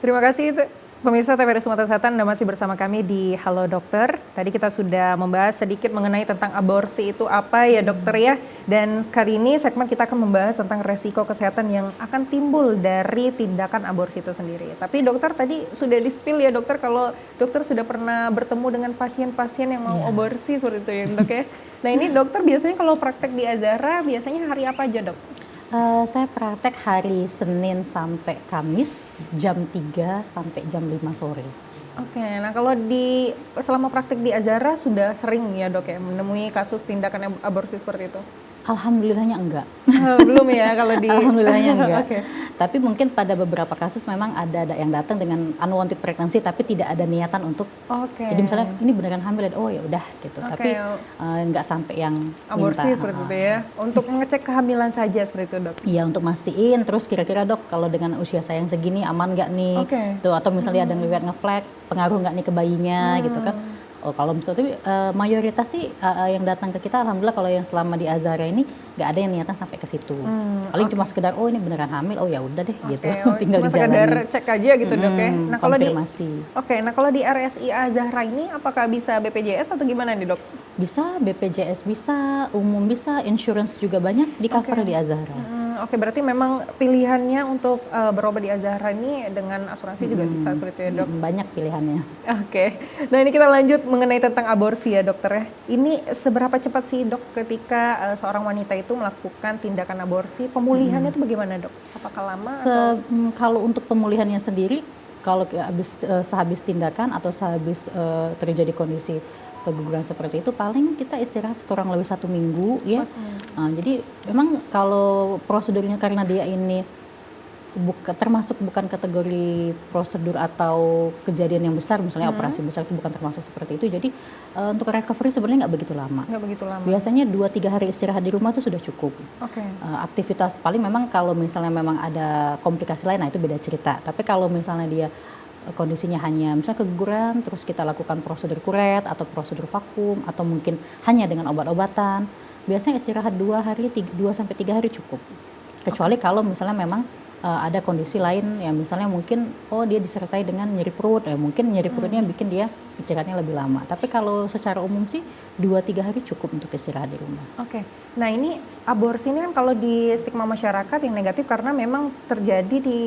Terima kasih pemirsa TVRI Sumatera Selatan, Anda masih bersama kami di Halo Dokter. Tadi kita sudah membahas sedikit mengenai tentang aborsi itu apa ya dokter ya. Dan kali ini segmen kita akan membahas tentang resiko kesehatan yang akan timbul dari tindakan aborsi itu sendiri. Tapi dokter tadi sudah di-spill ya dokter, kalau dokter sudah pernah bertemu dengan pasien-pasien yang mau aborsi seperti itu ya dok ya. Nah ini dokter biasanya kalau praktek di Azahra biasanya hari apa aja dok? Saya praktek hari Senin sampai Kamis jam 3 sampai jam 5 sore. Oke, nah kalau selama praktek di Azahra sudah sering ya dok ya menemui kasus tindakan aborsi seperti itu? Alhamdulillahnya enggak. Belum ya kalau di... Alhamdulillahnya enggak. Okay. Tapi mungkin pada beberapa kasus memang ada yang datang dengan unwanted pregnancy tapi tidak ada niatan untuk. Jadi misalnya ini beneran hamil, oh ya udah gitu. Tapi enggak sampai yang aborsi minta. Seperti itu ya. Untuk mengecek kehamilan saja seperti itu dok. Iya, untuk mastiin terus kira-kira dok kalau dengan usia saya yang segini aman nggak nih? Tuh, atau misalnya ada ngeliat ngeflag, pengaruh nggak nih ke bayinya gitu kan. Oh, kalau misalnya mayoritas sih yang datang ke kita, alhamdulillah kalau yang selama di Azahra ini nggak ada yang niatan sampai ke situ. Paling cuma sekedar oh ini beneran hamil, oh ya udah deh gitu. Tinggal cuma sekedar cek aja gitu dok ya. Nah kalau konfirmasi. Nah kalau di RSI Azahra ini apakah bisa BPJS atau gimana nih dok? Bisa BPJS, bisa umum, bisa insurance juga banyak di cover di Azahra. Oke, berarti memang pilihannya untuk berobat di Azahra ini dengan asuransi juga bisa seperti itu ya dok? Banyak pilihannya. Oke, nah ini kita lanjut mengenai tentang aborsi ya dokter ya. Ini seberapa cepat sih dok ketika seorang wanita itu melakukan tindakan aborsi, pemulihannya itu bagaimana dok? Apakah lama? Kalau untuk pemulihannya sendiri, kalau sehabis tindakan atau sehabis terjadi kondisi keguguran seperti itu, paling kita istirahat kurang lebih 1 minggu ya. Jadi memang kalau prosedurnya karena dia ini termasuk bukan kategori prosedur atau kejadian yang besar, misalnya operasi besar itu bukan termasuk seperti itu. Jadi untuk recovery sebenarnya nggak begitu lama. Biasanya 2-3 hari istirahat di rumah itu sudah cukup. Aktivitas paling memang kalau misalnya memang ada komplikasi lain, nah itu beda cerita. Tapi kalau misalnya dia kondisinya hanya misalnya keguguran, terus kita lakukan prosedur kuret atau prosedur vakum atau mungkin hanya dengan obat-obatan, biasanya istirahat 2-3 hari cukup. Kecuali kalau misalnya memang ada kondisi lain yang misalnya mungkin dia disertai dengan nyeri perut, mungkin nyeri perutnya bikin dia istirahatnya lebih lama. Tapi kalau secara umum sih 2-3 hari cukup untuk istirahat di rumah. Nah ini aborsi ini kan kalau di stigma masyarakat yang negatif karena memang terjadi di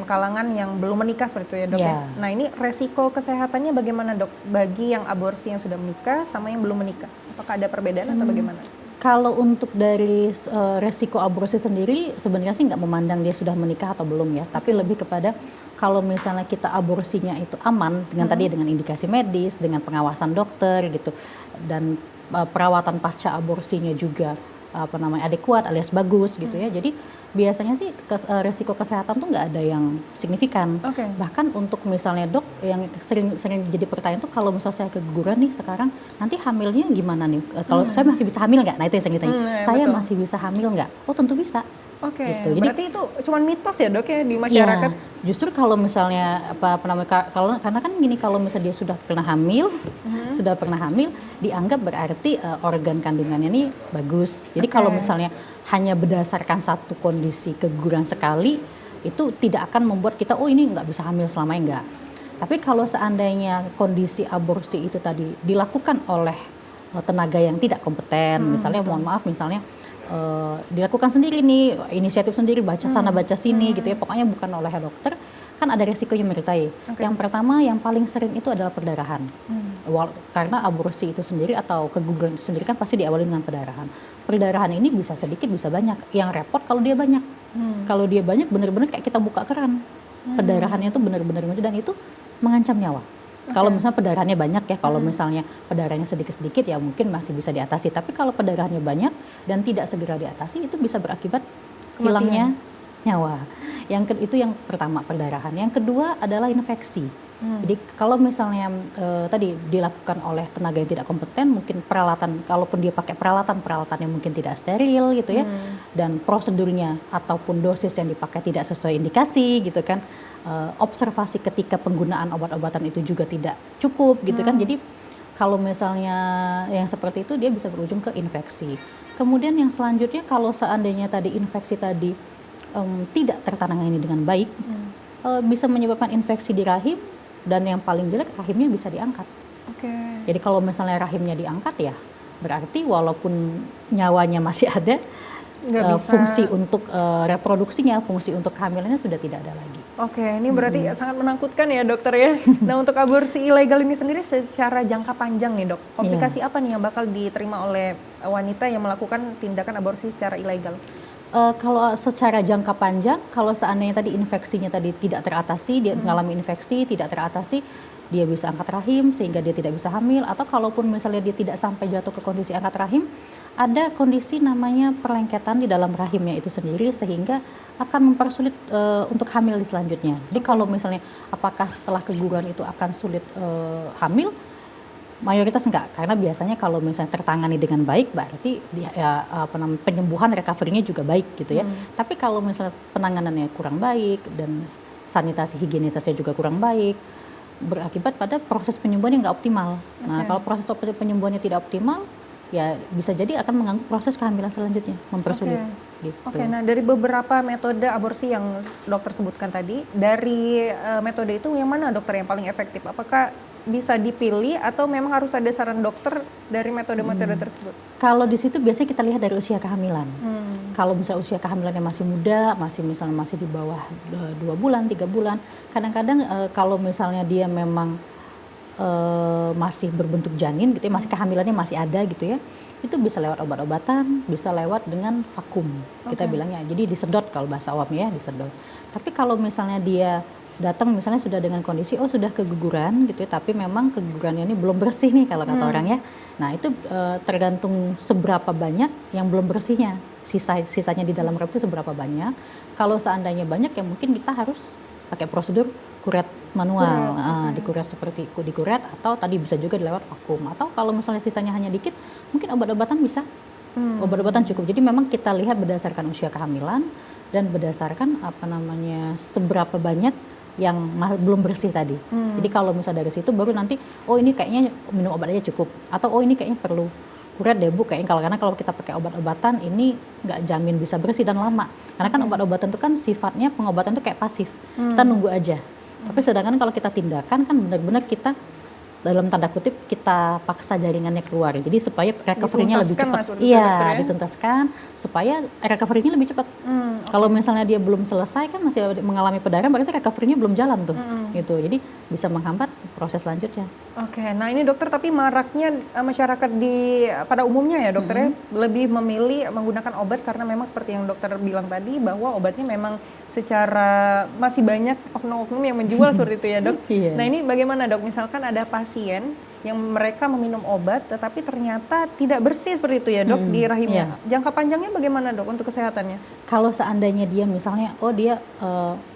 kalangan yang belum menikah seperti itu ya dok ya. Nah ini resiko kesehatannya bagaimana dok bagi yang aborsi yang sudah menikah sama yang belum menikah? Apakah ada perbedaan atau bagaimana? Kalau untuk dari resiko aborsi sendiri sebenarnya sih nggak memandang dia sudah menikah atau belum ya, tapi lebih kepada kalau misalnya kita aborsinya itu aman dengan tadi dengan indikasi medis, dengan pengawasan dokter gitu, dan perawatan pasca aborsinya juga adekuat alias bagus gitu ya. Jadi biasanya sih resiko kesehatan tuh nggak ada yang signifikan. Bahkan untuk misalnya dok yang sering jadi pertanyaan tuh kalau misalnya saya keguguran nih sekarang, nanti hamilnya gimana nih? Kalau saya masih bisa hamil nggak? Nah itu yang sering ditanya. Saya masih bisa hamil nggak? Oh tentu bisa. Gitu. Berarti itu cuma mitos ya dok ya di masyarakat? Ya, justru kalau misalnya karena kan gini, kalau misalnya dia sudah pernah hamil, dianggap berarti organ kandungannya ini bagus. Jadi kalau misalnya hanya berdasarkan satu kondisi keguguran sekali, itu tidak akan membuat kita ini nggak bisa hamil selamanya, enggak. Tapi kalau seandainya kondisi aborsi itu tadi dilakukan oleh tenaga yang tidak kompeten, misalnya mohon maaf misalnya dilakukan sendiri nih, inisiatif sendiri, baca sana baca sini gitu ya, pokoknya bukan oleh dokter, kan ada resikonya menyertai. Yang pertama yang paling sering itu adalah perdarahan. Karena aborsi itu sendiri atau keguguran itu sendiri kan pasti diawali dengan perdarahan. Perdarahan ini bisa sedikit bisa banyak. Yang repot kalau dia banyak. Kalau dia banyak benar-benar kayak kita buka keran. Perdarahannya itu benar-benar dan itu mengancam nyawa. Kalau misalnya perdarahannya banyak ya, kalau misalnya perdarahannya sedikit-sedikit ya mungkin masih bisa diatasi. Tapi kalau perdarahannya banyak dan tidak segera diatasi, itu bisa berakibat hilangnya nyawa. Itu yang pertama, perdarahan. Yang kedua adalah infeksi. Jadi kalau misalnya tadi dilakukan oleh tenaga yang tidak kompeten, mungkin peralatan, kalaupun dia pakai peralatan yang mungkin tidak steril gitu ya, dan prosedurnya ataupun dosis yang dipakai tidak sesuai indikasi gitu kan, observasi ketika penggunaan obat-obatan itu juga tidak cukup gitu kan. Jadi kalau misalnya yang seperti itu dia bisa berujung ke infeksi. Kemudian yang selanjutnya kalau seandainya tadi infeksi tadi tidak tertangani dengan baik, bisa menyebabkan infeksi di rahim, dan yang paling jelek rahimnya bisa diangkat. Oke. Jadi kalau misalnya rahimnya diangkat ya berarti walaupun nyawanya masih ada, Nggak bisa. fungsi untuk reproduksinya, fungsi untuk kehamilannya sudah tidak ada lagi. Oke, ini berarti sangat menakutkan ya dokter ya. Nah untuk aborsi ilegal ini sendiri secara jangka panjang nih dok, komplikasi apa nih yang bakal diterima oleh wanita yang melakukan tindakan aborsi secara ilegal? Kalau secara jangka panjang, kalau seandainya tadi infeksinya tadi tidak teratasi, dia mengalami infeksi tidak teratasi, dia bisa angkat rahim sehingga dia tidak bisa hamil, atau kalaupun misalnya dia tidak sampai jatuh ke kondisi angkat rahim, ada kondisi namanya perlengketan di dalam rahimnya itu sendiri sehingga akan mempersulit untuk hamil di selanjutnya. Jadi kalau misalnya apakah setelah keguguran itu akan sulit hamil? Mayoritas enggak, karena biasanya kalau misalnya tertangani dengan baik berarti penyembuhan recovery-nya juga baik gitu ya. Tapi kalau misalnya penanganannya kurang baik dan sanitasi higienitasnya juga kurang baik, berakibat pada proses penyembuhan yang nggak optimal. Nah, kalau proses penyembuhannya tidak optimal, ya bisa jadi akan mengganggu proses kehamilan selanjutnya, mempersulit. Gitu. Oke, nah dari beberapa metode aborsi yang dokter sebutkan tadi, dari metode itu yang mana dokter yang paling efektif? Apakah bisa dipilih atau memang harus ada saran dokter dari metode-metode tersebut? Kalau di situ biasanya kita lihat dari usia kehamilan. Kalau misalnya usia kehamilannya masih muda, masih di bawah 2 bulan, 3 bulan, kadang-kadang kalau misalnya dia memang masih berbentuk janin gitu ya, masih kehamilannya masih ada gitu ya, itu bisa lewat obat-obatan, bisa lewat dengan vakum kita bilangnya. Jadi disedot kalau bahasa awamnya ya, disedot. Tapi kalau misalnya dia datang misalnya sudah dengan kondisi sudah keguguran gitu ya, tapi memang kegugurannya ini belum bersih nih kalau kata orang ya. Nah itu tergantung seberapa banyak yang belum bersihnya, sisanya di dalam rahim itu seberapa banyak. Kalau seandainya banyak ya mungkin kita harus pakai prosedur kuret manual, dikuret seperti dikuret, atau tadi bisa juga dilewat vakum, atau kalau misalnya sisanya hanya dikit mungkin obat-obatan bisa, obat-obatan cukup. Jadi memang kita lihat berdasarkan usia kehamilan dan berdasarkan seberapa banyak yang belum bersih tadi. Jadi kalau misalnya dari situ baru nanti ini kayaknya minum obat aja cukup, atau ini kayaknya perlu kuret deh bu, karena kalau kita pakai obat-obatan ini nggak jamin bisa bersih dan lama, karena kan obat-obatan itu kan sifatnya pengobatan itu kayak pasif, kita nunggu aja. Tapi sedangkan kalau kita tindakan kan benar-benar kita dalam tanda kutip kita paksa jaringannya keluar, jadi supaya recovery-nya lebih cepat. Iya, dituntaskan supaya recovery-nya lebih cepat. Kalau misalnya dia belum selesai kan masih mengalami perdarahan, berarti recovery-nya belum jalan tuh, gitu. Jadi bisa menghambat proses selanjutnya. Oke, nah ini dokter, tapi maraknya masyarakat pada umumnya ya dokter ya lebih memilih menggunakan obat karena memang seperti yang dokter bilang tadi bahwa obatnya memang secara masih banyak oknum-oknum yang menjual seperti itu ya dok. Nah ini bagaimana dok, misalkan ada pasien yang mereka meminum obat tetapi ternyata tidak bersih seperti itu ya dok di rahimnya. Jangka panjangnya bagaimana dok untuk kesehatannya? Kalau seandainya dia misalnya dia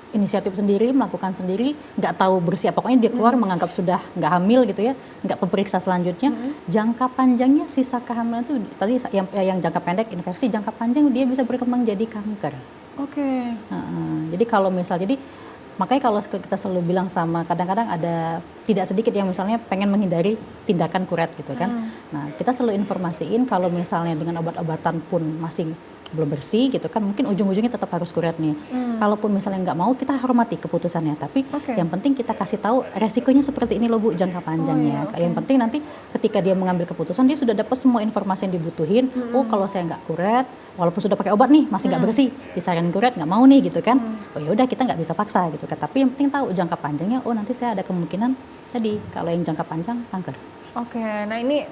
inisiatif sendiri, melakukan sendiri, nggak tahu bersih, pokoknya dia keluar menganggap sudah nggak hamil gitu ya, nggak pemeriksa selanjutnya, jangka panjangnya sisa kehamilan itu tadi yang jangka pendek infeksi, jangka panjang dia bisa berkembang jadi kanker. Oke. Jadi kalau makanya kalau kita selalu bilang sama, kadang-kadang ada tidak sedikit yang misalnya pengen menghindari tindakan kuret gitu kan. Nah kita selalu informasiin kalau misalnya dengan obat-obatan pun masih belum bersih gitu kan, mungkin ujung-ujungnya tetap harus kuret nih. Kalaupun misalnya nggak mau, kita hormati keputusannya, tapi yang penting kita kasih tahu resikonya seperti ini loh bu, jangka panjangnya. Yang penting nanti ketika dia mengambil keputusan, dia sudah dapat semua informasi yang dibutuhin. Kalau saya nggak kuret, walaupun sudah pakai obat nih masih nggak bersih, disaranin kuret nggak mau nih gitu kan. Ya udah, kita nggak bisa paksa gitu kan, tapi yang penting tahu jangka panjangnya, nanti saya ada kemungkinan tadi kalau yang jangka panjang kanker. Oke, nah ini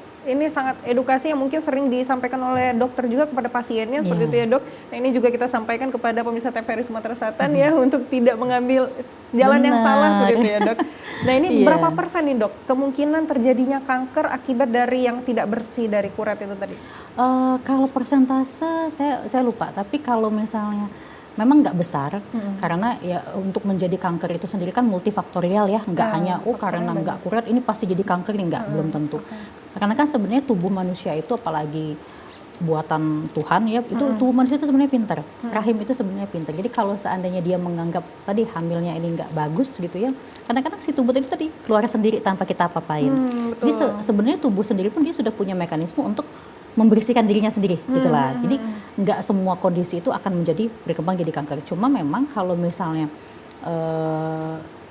sangat edukasi yang mungkin sering disampaikan oleh dokter juga kepada pasiennya seperti itu ya dok. Nah ini juga kita sampaikan kepada pemirsa TVRI Sumatera Selatan ya, untuk tidak mengambil jalan yang salah seperti itu ya dok. Nah ini berapa persen nih dok kemungkinan terjadinya kanker akibat dari yang tidak bersih dari kuret itu tadi? Kalau persentase saya lupa, tapi kalau misalnya memang nggak besar, karena ya untuk menjadi kanker itu sendiri kan multifaktorial ya, nggak hanya karena nggak kuret ini pasti jadi kanker, ini nggak, belum tentu. Karena kan sebenarnya tubuh manusia itu apalagi buatan Tuhan ya, itu tubuh manusia itu sebenarnya pintar, rahim itu sebenarnya pintar. Jadi kalau seandainya dia menganggap tadi hamilnya ini nggak bagus gitu ya, kadang-kadang si tubuh itu tadi keluar sendiri tanpa kita apa-apain. Jadi sebenarnya tubuh sendiri pun dia sudah punya mekanisme untuk membersihkan dirinya sendiri gitulah. Jadi nggak semua kondisi itu akan berkembang jadi kanker. Cuma memang kalau misalnya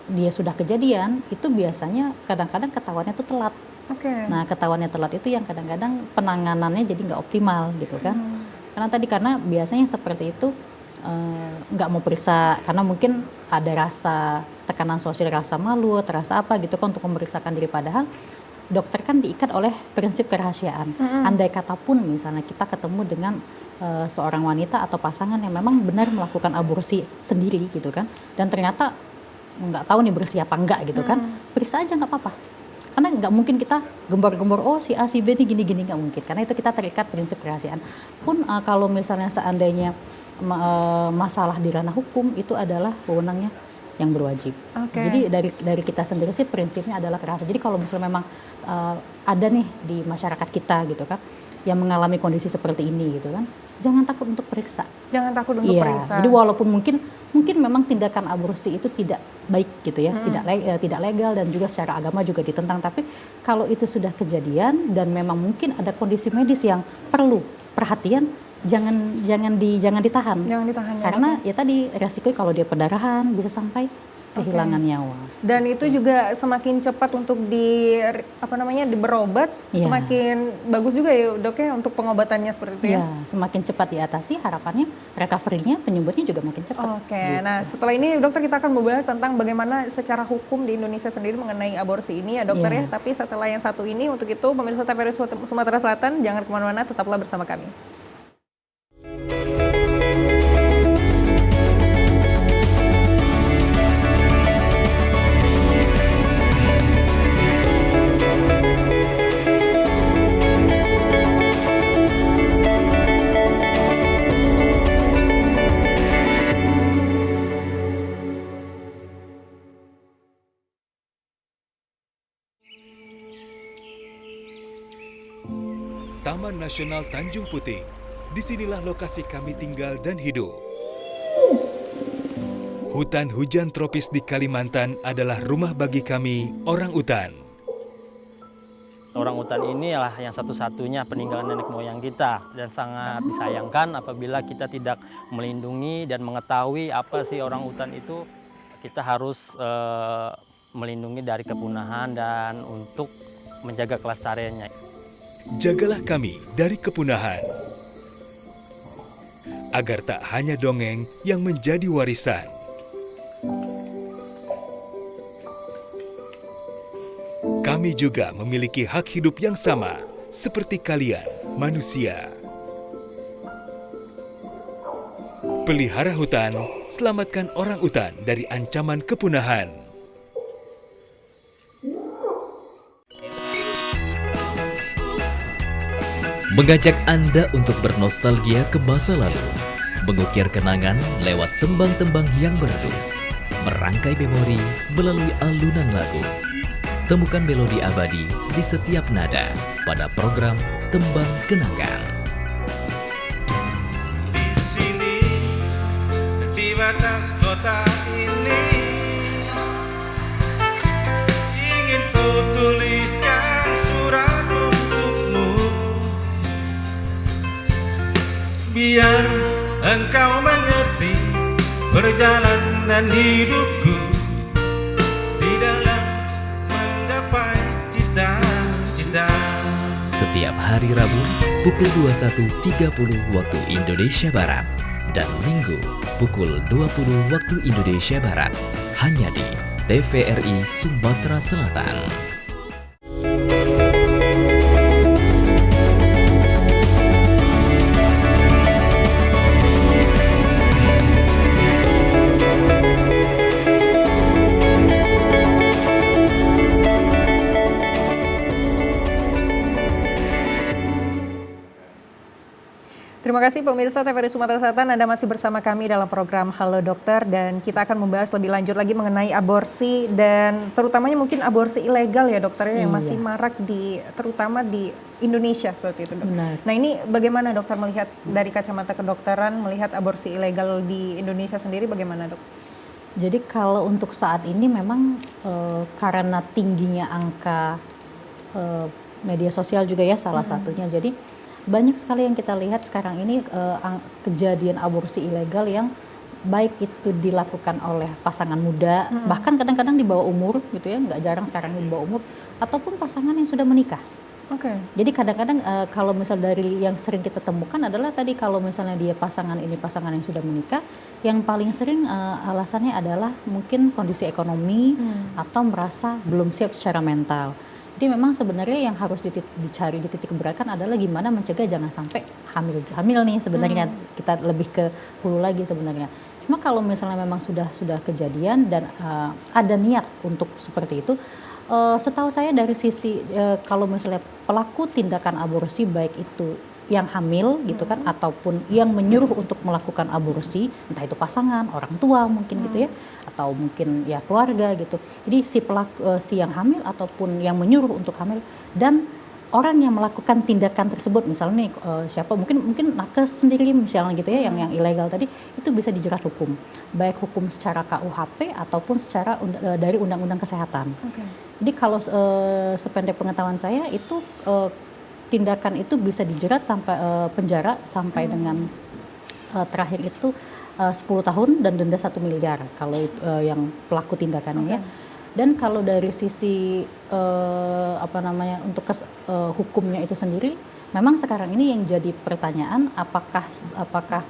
dia sudah kejadian, itu biasanya kadang-kadang ketahuannya itu telat. Nah, ketahuannya telat itu yang kadang-kadang penanganannya jadi nggak optimal gitu kan. Karena biasanya seperti itu nggak mau periksa karena mungkin ada rasa tekanan sosial, rasa malu, terasa apa gitu kan untuk memeriksakan diri, padahal dokter kan diikat oleh prinsip kerahasiaan. Andai kata pun misalnya kita ketemu dengan seorang wanita atau pasangan yang memang benar melakukan aborsi sendiri gitu kan, dan ternyata nggak tahu nih bersih apa enggak gitu kan, periksa aja nggak apa-apa. Karena nggak mungkin kita gembor-gembor, oh si A si B ini gini-gini, nggak mungkin. Karena itu kita terikat prinsip kerahasiaan. Pun kalau misalnya seandainya masalah di ranah hukum, itu adalah wewenangnya yang berwajib. Jadi dari kita sendiri sih prinsipnya adalah kerahasiaan. Jadi kalau misalnya memang ada nih di masyarakat kita gitu kan, yang mengalami kondisi seperti ini gitu kan, jangan takut untuk periksa. Jangan takut untuk periksa. Jadi walaupun mungkin memang tindakan aborsi itu tidak baik gitu ya, tidak legal dan juga secara agama juga ditentang. Tapi kalau itu sudah kejadian dan memang mungkin ada kondisi medis yang perlu perhatian, jangan ditahan. Karena ya tadi resiko kalau dia pendarahan bisa sampai kehilangan nyawa. Dan itu juga semakin cepat untuk berobat, semakin bagus juga ya dok ya untuk pengobatannya seperti itu ya. Semakin cepat diatasi, harapannya recovery-nya, penyembuhannya juga makin cepat. Gitu. Nah setelah ini dokter kita akan membahas tentang bagaimana secara hukum di Indonesia sendiri mengenai aborsi ini ya dokter ya. Tapi setelah yang satu ini, untuk itu pemirsa TVRI Sumatera Selatan jangan kemana-mana, tetaplah bersama kami. Taman Nasional Tanjung Puting. Disinilah lokasi kami tinggal dan hidup. Hutan hujan tropis di Kalimantan adalah rumah bagi kami, orang utan. Orang utan ini adalah yang satu-satunya peninggalan nenek moyang kita, dan sangat disayangkan apabila kita tidak melindungi dan mengetahui apa sih orang utan itu. Kita harus melindungi dari kepunahan dan untuk menjaga kelestariannya. Jagalah kami dari kepunahan, agar tak hanya dongeng yang menjadi warisan. Kami juga memiliki hak hidup yang sama, seperti kalian, manusia. Pelihara hutan, selamatkan orang utan dari ancaman kepunahan. Mengajak Anda untuk bernostalgia ke masa lalu, mengukir kenangan lewat tembang-tembang yang merdu, merangkai memori melalui alunan lagu. Temukan melodi abadi di setiap nada pada program Tembang Kenangan. Di sini, di batas kota ini, ingin ku tuliskan surat untukmu, biar engkau mengerti perjalanan hidupku di dalam menggapai cita-cita. Setiap hari Rabu pukul 21.30 waktu Indonesia Barat dan Minggu pukul 20 waktu Indonesia Barat, hanya di TVRI Sumatera Selatan. Terima kasih pemirsa TVRI Sumatera Selatan, Anda masih bersama kami dalam program Halo Dokter, dan kita akan membahas lebih lanjut lagi mengenai aborsi dan terutamanya mungkin aborsi ilegal ya dokter ya, yang masih marak terutama di Indonesia seperti itu dok. Benar. Nah ini bagaimana dokter melihat dari kacamata kedokteran melihat aborsi ilegal di Indonesia sendiri bagaimana dok? Jadi kalau untuk saat ini memang karena tingginya angka media sosial juga ya salah satunya, jadi banyak sekali yang kita lihat sekarang ini kejadian aborsi ilegal yang baik itu dilakukan oleh pasangan muda, bahkan kadang-kadang di bawah umur gitu ya, nggak jarang sekarang di bawah umur, ataupun pasangan yang sudah menikah. Oke. Jadi kadang-kadang kalau misal dari yang sering kita temukan adalah tadi kalau misalnya dia pasangan ini pasangan yang sudah menikah, yang paling sering alasannya adalah mungkin kondisi ekonomi atau merasa belum siap secara mental. Jadi memang sebenarnya yang harus dicari di titik beratkan adalah gimana mencegah jangan sampai hamil nih sebenarnya, kita lebih ke hulu lagi sebenarnya. Cuma kalau misalnya memang sudah kejadian dan ada niat untuk seperti itu, setahu saya dari sisi kalau misalnya pelaku tindakan aborsi baik itu yang hamil gitu kan ataupun yang menyuruh untuk melakukan aborsi, entah itu pasangan, orang tua mungkin gitu ya, atau mungkin ya keluarga gitu. Jadi si pelaku si yang hamil ataupun yang menyuruh untuk hamil dan orang yang melakukan tindakan tersebut, misalnya nih siapa mungkin nakes sendiri misalnya gitu ya, yang ilegal tadi itu bisa dijerat hukum, baik hukum secara KUHP ataupun secara dari Undang-Undang Kesehatan. Jadi kalau sependek pengetahuan saya itu tindakan itu bisa dijerat sampai penjara sampai dengan terakhir itu 10 tahun dan denda 1 miliar kalau yang pelaku tindakannya ya. Dan kalau dari sisi untuk hukumnya itu sendiri, memang sekarang ini yang jadi pertanyaan apakah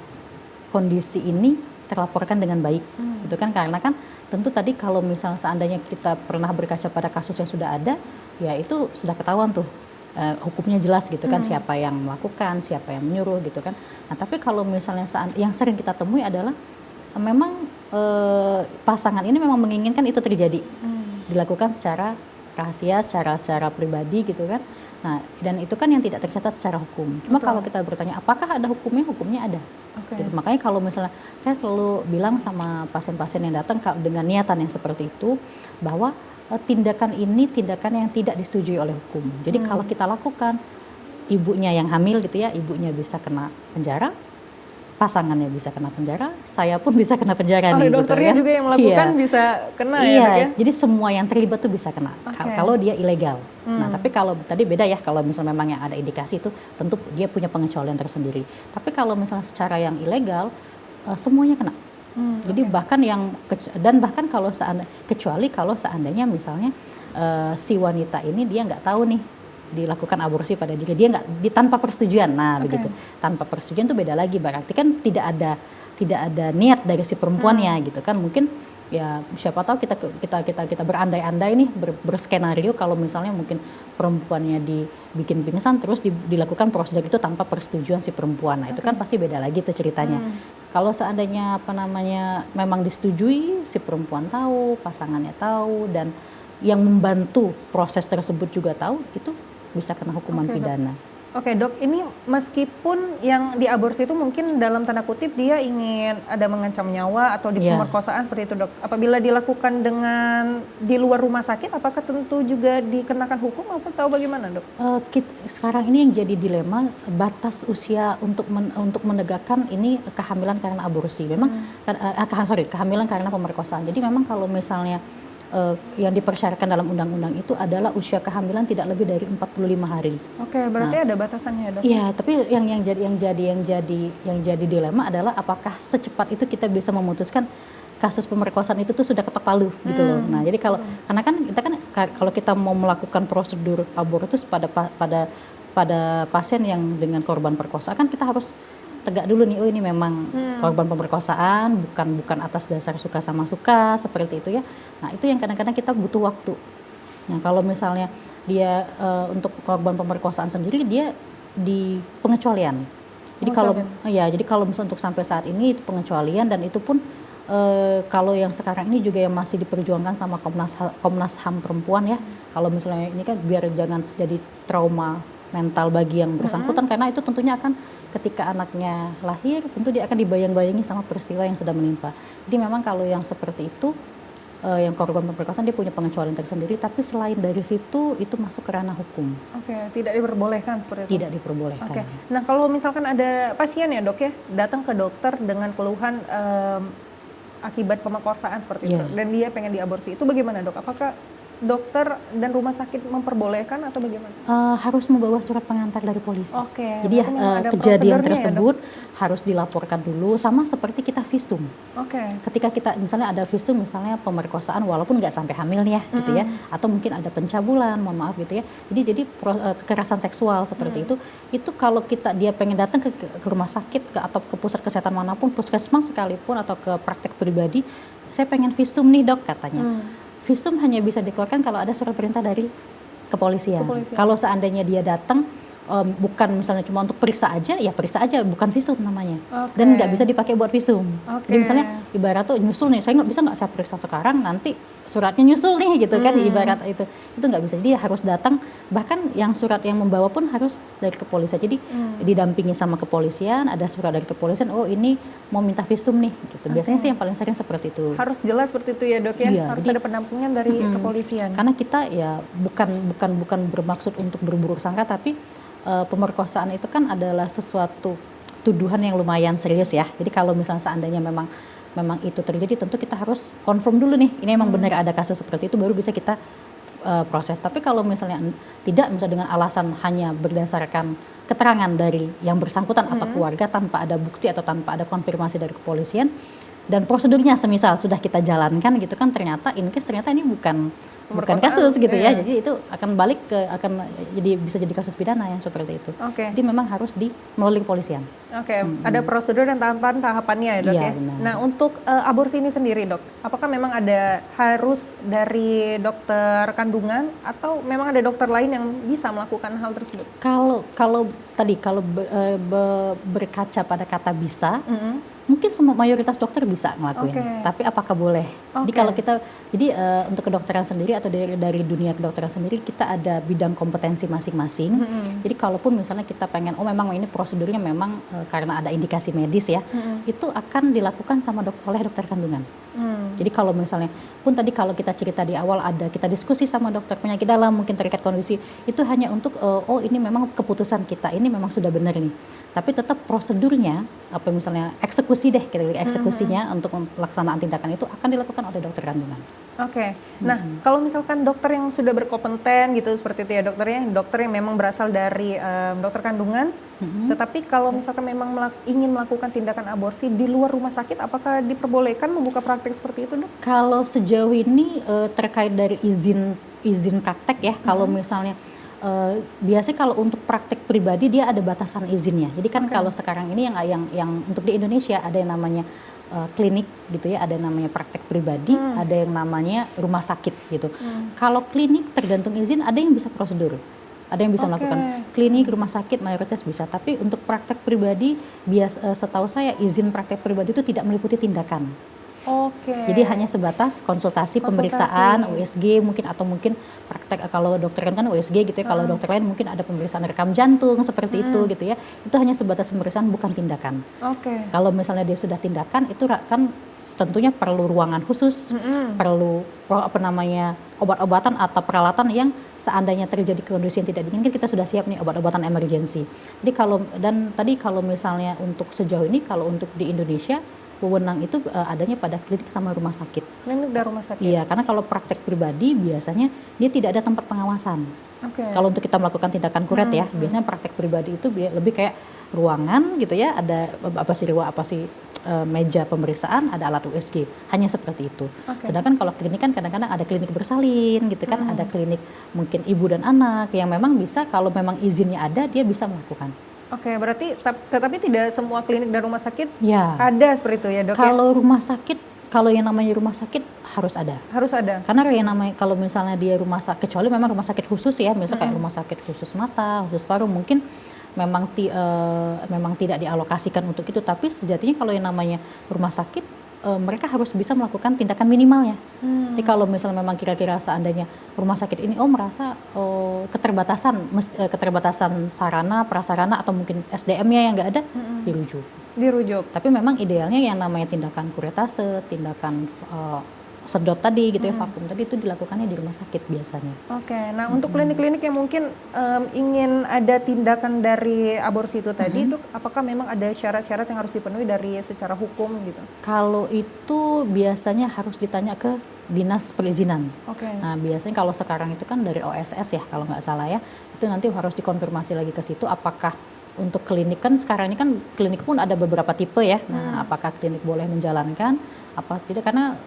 kondisi ini terlaporkan dengan baik, gitu kan? Karena kan tentu tadi kalau misalnya seandainya kita pernah berkaca pada kasus yang sudah ada, ya itu sudah ketahuan tuh hukumnya jelas gitu kan, siapa yang melakukan, siapa yang menyuruh gitu kan. Nah tapi kalau misalnya yang sering kita temui adalah memang pasangan ini memang menginginkan itu terjadi, dilakukan secara rahasia, secara pribadi gitu kan. Nah dan itu kan yang tidak tercatat secara hukum. Cuma kalau kita bertanya apakah ada hukumnya, hukumnya ada. Gitu. Makanya kalau misalnya saya selalu bilang sama pasien-pasien yang datang dengan niatan yang seperti itu, bahwa tindakan ini tindakan yang tidak disetujui oleh hukum. Jadi kalau kita lakukan, ibunya yang hamil gitu ya, ibunya bisa kena penjara, pasangannya bisa kena penjara, saya pun bisa kena penjara nih gitu dokternya kan. juga yang melakukan bisa kena ya. Jadi semua yang terlibat tuh bisa kena kalau dia ilegal. Nah tapi kalau tadi beda ya, kalau misalnya memang yang ada indikasi itu tentu dia punya pengecualian tersendiri. Tapi kalau misalnya secara yang ilegal semuanya kena. Jadi bahkan bahkan kalau kecuali kalau seandainya misalnya si wanita ini dia nggak tahu nih dilakukan aborsi pada diri dia, nggak tanpa persetujuan. Nah begitu, tanpa persetujuan itu beda lagi, berarti kan tidak ada niat dari si perempuannya gitu kan. Mungkin ya siapa tahu kita berandai-andai nih, berskenario kalau misalnya mungkin perempuannya dibikin pingsan terus dilakukan prosedur itu tanpa persetujuan si perempuan. Nah itu kan pasti beda lagi tuh ceritanya. Kalau seandainya memang disetujui, si perempuan tahu, pasangannya tahu, dan yang membantu proses tersebut juga tahu, itu bisa kena hukuman pidana. Oke dok, ini meskipun yang diaborsi itu mungkin dalam tanda kutip dia ingin ada mengancam nyawa atau pemerkosaan seperti itu dok. Apabila dilakukan dengan di luar rumah sakit, apakah tentu juga dikenakan hukum atau bagaimana dok? Sekarang ini yang jadi dilema batas usia untuk menegakkan ini kehamilan karena aborsi. Memang kehamilan karena pemerkosaan. Jadi memang kalau misalnya yang dipersyaratkan dalam undang-undang itu adalah usia kehamilan tidak lebih dari 45 hari. Oke, berarti ada batasannya dok? Iya, tapi yang jadi dilema adalah apakah secepat itu kita bisa memutuskan kasus pemerkosaan itu tuh sudah ketok palu gitu loh. Nah, jadi karena kan kalau kita mau melakukan prosedur abortus pada pasien yang dengan korban perkosaan kan kita harus tegak dulu nih, oh ini memang korban pemerkosaan, bukan atas dasar suka sama suka seperti itu ya. Nah itu yang kadang-kadang kita butuh waktu. Nah kalau misalnya dia untuk korban pemerkosaan sendiri dia di pengecualian. Jadi kalau misalnya untuk sampai saat ini itu pengecualian, dan itu pun kalau yang sekarang ini juga yang masih diperjuangkan sama Komnas HAM perempuan ya. Kalau misalnya ini kan biar jangan jadi trauma mental bagi yang bersangkutan, karena itu tentunya akan ketika anaknya lahir tentu dia akan dibayang-bayangi sama peristiwa yang sudah menimpa. Jadi memang kalau yang seperti itu yang korban pemerkosaan dia punya pengecualian tersendiri, tapi selain dari situ itu masuk ke ranah hukum. Oke, tidak diperbolehkan seperti itu? Tidak diperbolehkan. Oke. Nah kalau misalkan ada pasien ya dok ya datang ke dokter dengan keluhan akibat pemerkosaan seperti itu dan dia pengen diaborsi, itu bagaimana dok? Apakah dokter dan rumah sakit memperbolehkan atau bagaimana? Harus membawa surat pengantar dari polisi. Oke, Jadi berarti memang ada kejadian prosedurnya ya, tersebut harus dilaporkan dulu, sama seperti kita visum. Oke. Ketika kita misalnya ada visum, misalnya pemerkosaan walaupun nggak sampai hamil nih ya, gitu ya, atau mungkin ada pencabulan, mohon maaf gitu ya. Jadi kekerasan seksual seperti itu kalau dia pengen datang ke rumah sakit atau ke pusat kesehatan manapun, puskesmas sekalipun atau ke praktek pribadi, saya pengen visum nih dok katanya. Visum hanya bisa dikeluarkan kalau ada surat perintah dari kepolisian. Kalau seandainya dia datang bukan misalnya cuma untuk periksa aja, ya periksa aja, bukan visum namanya. Dan nggak bisa dipakai buat visum. Jadi misalnya ibarat tuh nyusul nih, saya nggak saya periksa sekarang, nanti suratnya nyusul nih gitu kan, ibarat itu nggak bisa. Jadi harus datang, bahkan yang surat yang membawa pun harus dari kepolisian. Jadi didampingi sama kepolisian, ada surat dari kepolisian, oh ini mau minta visum nih gitu. Biasanya sih yang paling sering seperti itu. Harus jelas seperti itu ya dok ya, Iya, harus jadi, ada pendampingan dari kepolisian. Karena kita ya bukan bermaksud untuk berburuk sangka, tapi pemerkosaan itu kan adalah sesuatu tuduhan yang lumayan serius ya. Jadi kalau misalnya seandainya memang itu terjadi, tentu kita harus confirm dulu nih, ini memang benar ada kasus seperti itu, baru bisa kita proses. Tapi kalau misalnya tidak, misalnya dengan alasan hanya berdasarkan keterangan dari yang bersangkutan atau keluarga tanpa ada bukti atau tanpa ada konfirmasi dari kepolisian, dan prosedurnya semisal sudah kita jalankan gitu kan, ternyata ini bukan kasus gitu ya, jadi itu akan jadi bisa jadi kasus pidana yang seperti itu. Jadi memang harus melalui kepolisian. Ada prosedur dan tahapannya ya dok ya. Benar. Nah untuk aborsi ini sendiri dok, apakah memang ada harus dari dokter kandungan atau memang ada dokter lain yang bisa melakukan hal tersebut? Kalau berkaca pada kata bisa, mungkin semua mayoritas dokter bisa ngelakuin, tapi apakah boleh? Jadi kalau untuk kedokteran sendiri atau dari dunia kedokteran sendiri, kita ada bidang kompetensi masing-masing. Jadi kalaupun misalnya kita pengen, memang ini prosedurnya memang karena ada indikasi medis ya, itu akan dilakukan oleh dokter kandungan. Jadi kalau misalnya tadi kalau kita cerita di awal, kita diskusi sama dokter penyakit dalam mungkin terkait kondisi, itu hanya untuk ini memang keputusan kita, ini memang sudah benar nih. Tapi tetap prosedurnya, misalnya eksekusinya untuk pelaksanaan tindakan itu akan dilakukan oleh dokter kandungan. Nah kalau misalkan dokter yang sudah berkompeten gitu seperti itu ya dokter yang memang berasal dari dokter kandungan, tetapi kalau misalkan memang ingin melakukan tindakan aborsi di luar rumah sakit, apakah diperbolehkan membuka praktek seperti itu dok? Kalau sejauh ini terkait dari izin praktek ya, kalau misalnya biasanya kalau untuk praktek pribadi dia ada batasan izinnya. Jadi kan kalau sekarang ini yang untuk di Indonesia ada yang namanya klinik gitu ya, ada yang namanya praktek pribadi, ada yang namanya rumah sakit gitu. Kalau klinik tergantung izin, ada yang bisa prosedur, ada yang bisa melakukan klinik, rumah sakit mayoritas bisa. Tapi untuk praktek pribadi, setahu saya izin praktek pribadi itu tidak meliputi tindakan. Jadi hanya sebatas konsultasi, pemeriksaan, USG mungkin, atau mungkin praktek, kalau dokter kan USG gitu ya, kalau dokter lain mungkin ada pemeriksaan rekam jantung seperti itu gitu ya. Itu hanya sebatas pemeriksaan, bukan tindakan. Kalau misalnya dia sudah tindakan, itu kan tentunya perlu ruangan khusus, perlu obat-obatan atau peralatan yang seandainya terjadi kondisi yang tidak diinginkan, kita sudah siap nih obat-obatan emergency. Jadi kalau misalnya untuk sejauh ini, kalau untuk di Indonesia, wewenang itu adanya pada klinik sama rumah sakit. Klinik dan rumah sakit? Iya, karena kalau praktek pribadi biasanya dia tidak ada tempat pengawasan. Kalau untuk kita melakukan tindakan kuret ya, biasanya praktek pribadi itu lebih kayak ruangan gitu ya, ada meja pemeriksaan, ada alat USG, hanya seperti itu. Sedangkan kalau klinik kan kadang-kadang ada klinik bersalin gitu kan, ada klinik mungkin ibu dan anak yang memang bisa, kalau memang izinnya ada, dia bisa melakukan. Berarti tetapi tidak semua klinik dan rumah sakit ada seperti itu ya dok? Kalau yang namanya rumah sakit harus ada. Harus ada. Karena yang namanya, kalau misalnya dia rumah sakit, kecuali memang rumah sakit khusus ya, misalnya kayak rumah sakit khusus mata, khusus paru, mungkin memang tidak dialokasikan untuk itu. Tapi sejatinya kalau yang namanya rumah sakit, mereka harus bisa melakukan tindakan minimalnya. Jadi kalau misalnya memang kira-kira seandainya rumah sakit ini merasa keterbatasan sarana, prasarana, atau mungkin SDM-nya yang nggak ada, dirujuk. Tapi memang idealnya yang namanya tindakan kuretase, tindakan sedot tadi gitu ya, vakum tadi, itu dilakukannya di rumah sakit biasanya. Nah untuk klinik-klinik yang mungkin ingin ada tindakan dari aborsi itu tadi, dok, apakah memang ada syarat-syarat yang harus dipenuhi dari secara hukum gitu? Kalau itu biasanya harus ditanya ke dinas perizinan. Oke. Nah, biasanya kalau sekarang itu kan dari OSS ya, kalau nggak salah ya, itu nanti harus dikonfirmasi lagi ke situ apakah untuk klinik, kan sekarang ini kan klinik pun ada beberapa tipe ya. Nah, apakah klinik boleh menjalankan, apa tidak? Karena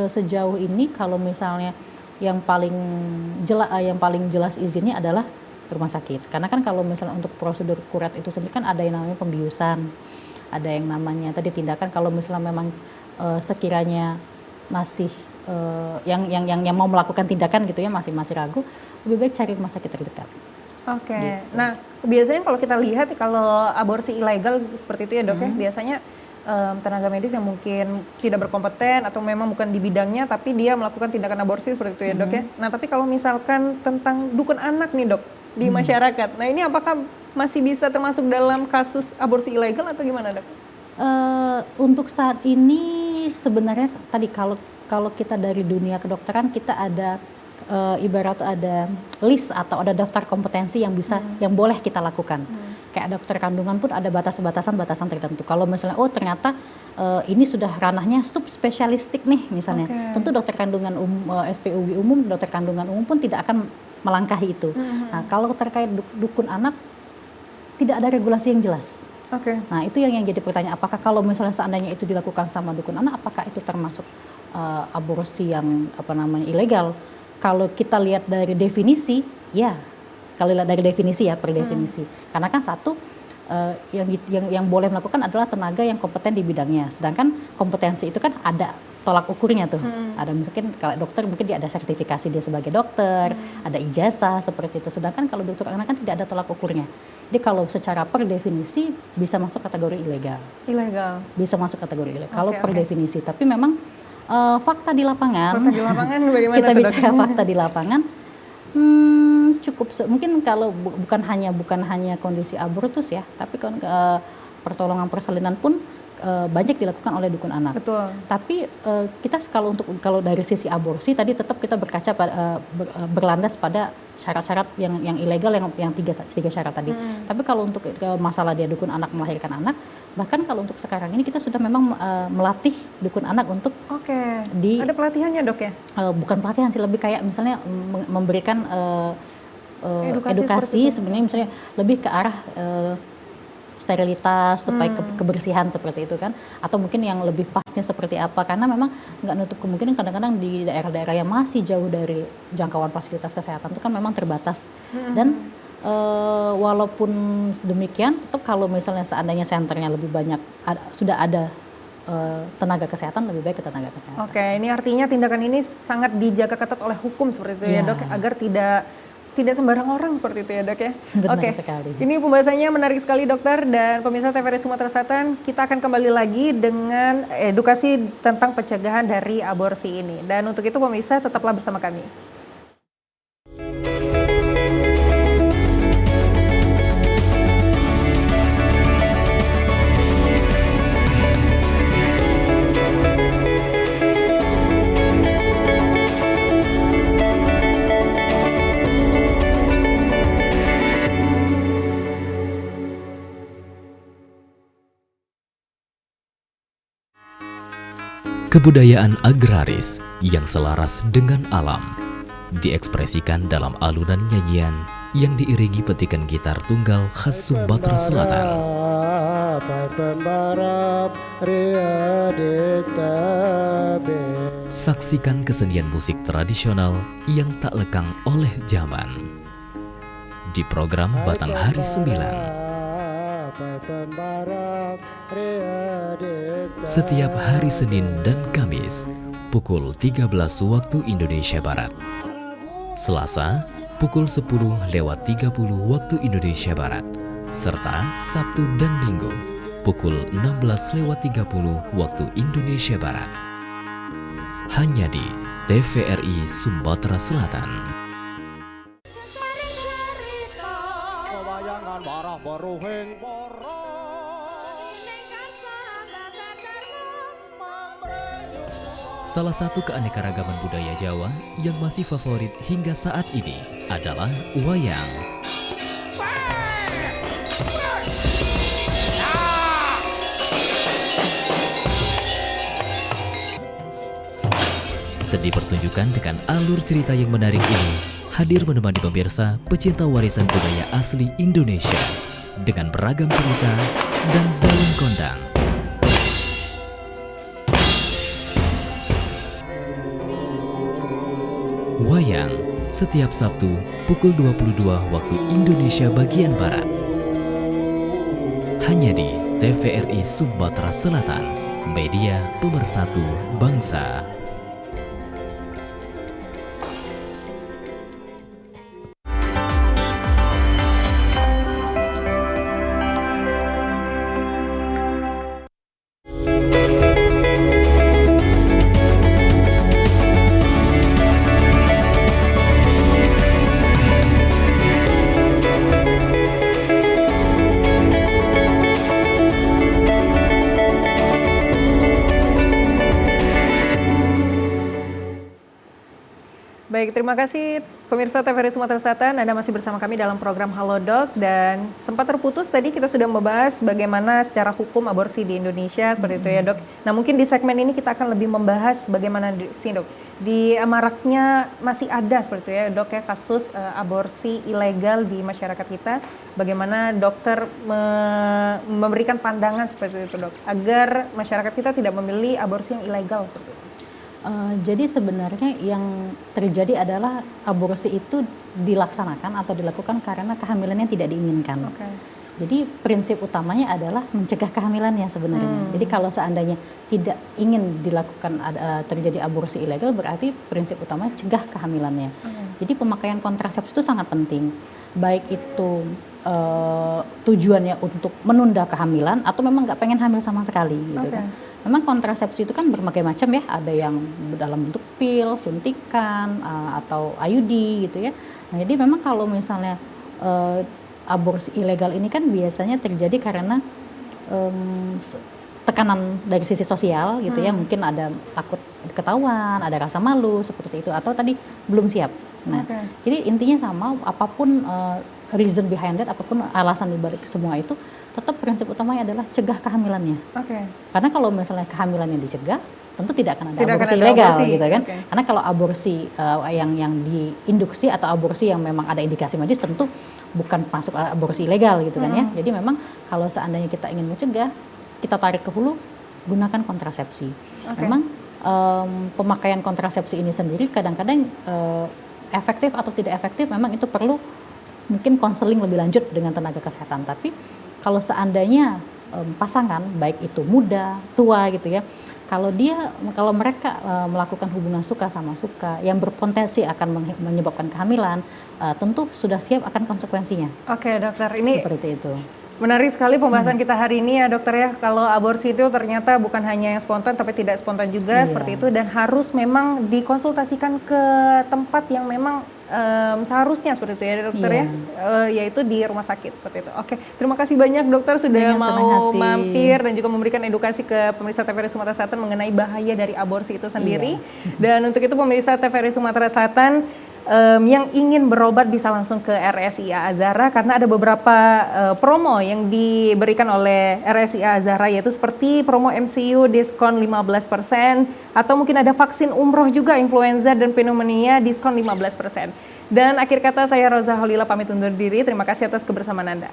sejauh ini kalau misalnya yang paling jelas izinnya adalah rumah sakit. Karena kan kalau misalnya untuk prosedur kuret itu sendiri kan ada yang namanya pembiusan, ada yang namanya tadi tindakan kalau misalnya memang sekiranya masih yang mau melakukan tindakan gitu ya masih ragu, lebih baik cari rumah sakit terdekat. Oke. Gitu. Nah, biasanya kalau kita lihat kalau aborsi ilegal seperti itu ya dok ya, biasanya tenaga medis yang mungkin tidak berkompeten atau memang bukan di bidangnya tapi dia melakukan tindakan aborsi seperti itu ya dok ya. Nah, tapi kalau misalkan tentang dukun anak nih dok di masyarakat, nah ini apakah masih bisa termasuk dalam kasus aborsi ilegal atau gimana dok? Untuk saat ini sebenarnya tadi kalau kita dari dunia kedokteran kita ada ibarat ada list atau ada daftar kompetensi yang boleh kita lakukan. Kayak dokter kandungan pun ada batasan tertentu. Kalau misalnya ternyata ini sudah ranahnya subspesialistik nih misalnya. Tentu dokter kandungan SPUG umum, dokter kandungan umum pun tidak akan melangkahi itu. Nah, kalau terkait dukun anak tidak ada regulasi yang jelas. Nah, itu yang jadi pertanyaan, apakah kalau misalnya seandainya itu dilakukan sama dukun anak, apakah itu termasuk aborsi yang ilegal? Kalau kita lihat dari definisi, ya. Kalau lihat dari definisi ya, per definisi. Karena kan satu yang boleh melakukan adalah tenaga yang kompeten di bidangnya. Sedangkan kompetensi itu kan ada tolak ukurnya tuh. Ada mungkin kalau dokter mungkin dia ada sertifikasi dia sebagai dokter, ada ijazah seperti itu. Sedangkan kalau dokter anak kan tidak ada tolak ukurnya. Jadi kalau secara per definisi bisa masuk kategori ilegal. Bisa masuk kategori ilegal. Kalau per definisi, tapi memang fakta di lapangan. Bagaimana kita tuh, bicara dok? fakta di lapangan. Cukup mungkin kalau bukan hanya kondisi abortus ya, tapi pertolongan persalinan pun banyak dilakukan oleh dukun anak. Betul. Tapi kita kalau dari sisi aborsi tadi tetap kita berkaca berlandas pada syarat-syarat yang ilegal yang tiga syarat tadi. Tapi kalau untuk masalah dia dukun anak melahirkan anak, bahkan kalau untuk sekarang ini kita sudah memang melatih dukun anak untuk ada pelatihannya dok ya? Bukan pelatihan sih, lebih kayak misalnya memberikan edukasi sebenarnya misalnya lebih ke arah sterilitas supaya kebersihan seperti itu kan, atau mungkin yang lebih pasnya seperti apa, karena memang nggak nutup kemungkinan kadang-kadang di daerah-daerah yang masih jauh dari jangkauan fasilitas kesehatan itu kan memang terbatas. Dan walaupun demikian tetap kalau misalnya seandainya senternya lebih banyak sudah ada tenaga kesehatan, lebih baik ke tenaga kesehatan. Ini artinya tindakan ini sangat dijaga ketat oleh hukum seperti itu ya dok, agar tidak sembarang orang seperti itu ya dok ya. Benar sekali. Ini pembahasannya menarik sekali dokter, dan pemirsa TVRI Sumatera Selatan, kita akan kembali lagi dengan edukasi tentang pencegahan dari aborsi ini. Dan untuk itu pemirsa tetaplah bersama kami. Kebudayaan agraris yang selaras dengan alam diekspresikan dalam alunan nyanyian yang diiringi petikan gitar tunggal khas Sumatera Selatan. Saksikan kesenian musik tradisional yang tak lekang oleh zaman di program Batang Hari 9. Setiap hari Senin dan Kamis pukul 13 waktu Indonesia Barat. Selasa pukul 10:30 waktu Indonesia Barat. Serta Sabtu dan Minggu pukul 16:30 waktu Indonesia Barat. Hanya di TVRI Sumatera Selatan. Salah satu keanekaragaman budaya Jawa yang masih favorit hingga saat ini adalah wayang. Seni pertunjukan dengan alur cerita yang menarik ini hadir menemani pemirsa pecinta warisan budaya asli Indonesia dengan beragam cerita dan daun kondang. Wayang setiap Sabtu pukul 22 waktu Indonesia bagian Barat. Hanya di TVRI Sumatera Selatan, media pemersatu bangsa. Baik, terima kasih pemirsa TVRI Sumatera Selatan. Anda masih bersama kami dalam program Halo Dok, dan sempat terputus tadi kita sudah membahas bagaimana secara hukum aborsi di Indonesia, seperti itu ya Dok. Nah mungkin di segmen ini kita akan lebih membahas bagaimana Dok, di maraknya masih ada seperti itu ya Dok ya kasus aborsi ilegal di masyarakat kita. Bagaimana dokter memberikan pandangan seperti itu Dok, agar masyarakat kita tidak memilih aborsi yang ilegal seperti itu. Jadi sebenarnya yang terjadi adalah aborsi itu dilaksanakan atau dilakukan karena kehamilannya tidak diinginkan. Okay. Jadi prinsip utamanya adalah mencegah kehamilannya sebenarnya. Jadi kalau seandainya tidak ingin dilakukan terjadi aborsi ilegal, berarti prinsip utama cegah kehamilannya. Jadi pemakaian kontrasepsi itu sangat penting, baik itu tujuannya untuk menunda kehamilan atau memang nggak pengen hamil sama sekali gitu kan. Memang kontrasepsi itu kan berbagai macam ya, ada yang dalam bentuk pil, suntikan, atau IUD gitu ya. Nah, jadi memang kalau misalnya aborsi ilegal ini kan biasanya terjadi karena tekanan dari sisi sosial gitu ya, mungkin ada takut ketahuan, ada rasa malu seperti itu, atau tadi belum siap. Nah, jadi intinya sama, apapun reason behind that, apapun alasan dibalik semua itu, tetap prinsip utamanya adalah cegah kehamilannya. Karena kalau misalnya kehamilannya dicegah, tentu tidak akan ada aborsi ilegal gitu kan. Karena kalau aborsi yang diinduksi atau aborsi yang memang ada indikasi medis, tentu bukan masuk aborsi ilegal gitu kan ya. Jadi memang kalau seandainya kita ingin mencegah, kita tarik ke hulu, gunakan kontrasepsi. Memang pemakaian kontrasepsi ini sendiri kadang-kadang efektif atau tidak efektif, memang itu perlu mungkin konseling lebih lanjut dengan tenaga kesehatan. Tapi kalau seandainya pasangan, baik itu muda, tua gitu ya, kalau mereka melakukan hubungan suka sama suka yang berpotensi akan menyebabkan kehamilan, tentu sudah siap akan konsekuensinya. Oke dokter, ini seperti itu. Menarik sekali pembahasan kita hari ini ya dokter ya. Kalau aborsi itu ternyata bukan hanya yang spontan tapi tidak spontan juga seperti itu, dan harus memang dikonsultasikan ke tempat yang memang seharusnya seperti itu ya dokter ya, yaitu di rumah sakit seperti itu. Oke, terima kasih banyak dokter sudah mau mampir dan juga memberikan edukasi ke pemirsa TVRI Sumatera Selatan mengenai bahaya dari aborsi itu sendiri. Dan untuk itu pemirsa TVRI Sumatera Selatan yang ingin berobat bisa langsung ke RSIA Azhara, karena ada beberapa promo yang diberikan oleh RSIA Azhara, yaitu seperti promo MCU diskon 15%, atau mungkin ada vaksin umroh juga influenza dan pneumonia diskon 15%. Dan akhir kata saya Roza Holila pamit undur diri, terima kasih atas kebersamaan Anda.